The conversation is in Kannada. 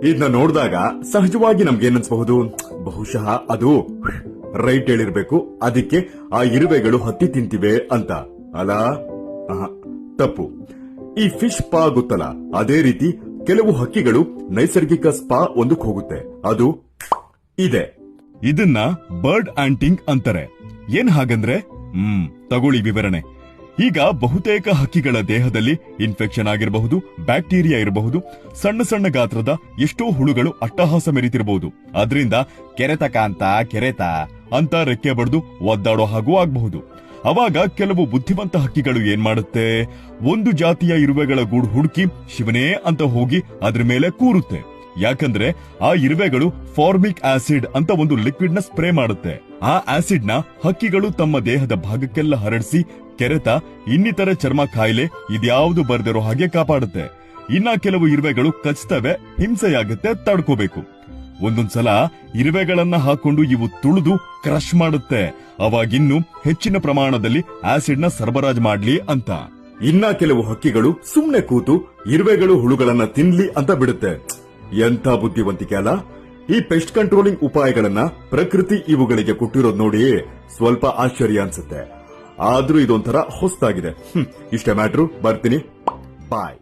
ಇದನ್ನ ನೋಡಿದಾಗ ಸಹಜವಾಗಿ ನಮ್ಗೇನನ್ಸ್ಬಹುದು, ಬಹುಶಃ ಅದು ರೈಟ್ ಹೇಳಿರ್ಬೇಕು, ಅದಕ್ಕೆ ಆ ಇರುವೆಗಳು ಹತ್ತಿ ತಿಂತಿವೆ ಅಂತ ಅಲ್ಲ. ತಪ್ಪು. ಈ ಫಿಶ್ ಸ್ಪಾ ಗೊತ್ತಲ್ಲ, ಅದೇ ರೀತಿ ಕೆಲವು ಹಕ್ಕಿಗಳು ನೈಸರ್ಗಿಕ ಸ್ಪಾ ಒಂದಕ್ಕೆ ಹೋಗುತ್ತೆ. ಅದು ಇದೆ. ಇದನ್ನ ಬರ್ಡ್ ಆಂಟಿಂಗ್ ಅಂತಾರೆ. ಏನ್ ಹಾಗಂದ್ರೆ ತಗೊಳ್ಳಿ ವಿವರಣೆ. ಈಗ ಬಹುತೇಕ ಹಕ್ಕಿಗಳ ದೇಹದಲ್ಲಿ ಇನ್ಫೆಕ್ಷನ್ ಆಗಿರಬಹುದು, ಬ್ಯಾಕ್ಟೀರಿಯಾ ಇರಬಹುದು, ಸಣ್ಣ ಸಣ್ಣ ಗಾತ್ರದ ಎಷ್ಟೋ ಹುಳುಗಳು ಅಟ್ಟಹಾಸ ಮೆರೀತಿರಬಹುದು. ಅದರಿಂದ ಕೆರೆತ ಅಂತ ರೆಕ್ಕೆ ಬಡ್ದು ಒದ್ದಾಡೋ ಹಾಗೂ ಆಗಬಹುದು. ಅವಾಗ ಕೆಲವು ಬುದ್ಧಿವಂತ ಹಕ್ಕಿಗಳು ಏನ್ ಮಾಡುತ್ತೆ, ಒಂದು ಜಾತಿಯ ಇರುವೆಗಳ ಗೂಡು ಹುಡುಕಿ ಶಿವನೇ ಅಂತ ಹೋಗಿ ಅದ್ರ ಮೇಲೆ ಕೂರುತ್ತೆ. ಯಾಕಂದ್ರೆ ಆ ಇರುವೆಗಳು ಫಾರ್ಮಿಕ್ ಆಸಿಡ್ ಅಂತ ಒಂದು ಲಿಕ್ವಿಡ್ ನ ಸ್ಪ್ರೇ ಮಾಡುತ್ತೆ. ಆ ಆಸಿಡ್ ನ ಹಕ್ಕಿಗಳು ತಮ್ಮ ದೇಹದ ಭಾಗಕ್ಕೆಲ್ಲ ಹರಡಿಸಿ ಕೆರೆತ, ಇನ್ನಿತರ ಚರ್ಮ ಕಾಯಿಲೆ ಇದ್ಯಾವುದು ಬರ್ದಿರೋ ಹಾಗೆ ಕಾಪಾಡುತ್ತೆ. ಇನ್ನ ಕೆಲವು ಇರುವೆಗಳು ಕಚ್ತವೆ, ಹಿಂಸೆಯಾಗುತ್ತೆ, ತಡ್ಕೋಬೇಕು. ಒಂದೊಂದ್ಸಲ ಇರುವೆಗಳನ್ನ ಹಾಕೊಂಡು ಇವು ತುಳಿದು ಕ್ರಶ್ ಮಾಡುತ್ತೆ. ಅವಾಗಿನ್ನು ಹೆಚ್ಚಿನ ಪ್ರಮಾಣದಲ್ಲಿ ಆಸಿಡ್ ನ ಸರಬರಾಜು ಮಾಡ್ಲಿ ಅಂತ. ಇನ್ನ ಕೆಲವು ಹಕ್ಕಿಗಳು ಸುಮ್ನೆ ಕೂತು ಇರುವೆಗಳು ಹುಳುಗಳನ್ನ ತಿನ್ಲಿ ಅಂತ ಬಿಡುತ್ತೆ. ಎಂಥ ಬುದ್ಧಿವಂತಿಕೆ ಅಲ್ಲ. ಈ ಪೆಸ್ಟ್ ಕಂಟ್ರೋಲಿಂಗ್ ಉಪಾಯಗಳನ್ನ ಪ್ರಕೃತಿ ಇವುಗಳಿಗೆ ಕೊಟ್ಟಿರೋದ್ ನೋಡಿ ಸ್ವಲ್ಪ ಆಶ್ಚರ್ಯ ಅನ್ಸುತ್ತೆ. ಆದ್ರೂ ಇದೊಂಥರ ಹೊಸದಾಗಿದೆ. ಇಷ್ಟೇ ಮ್ಯಾಟ್ರು. ಬರ್ತೀನಿ. ಬಾಯ್.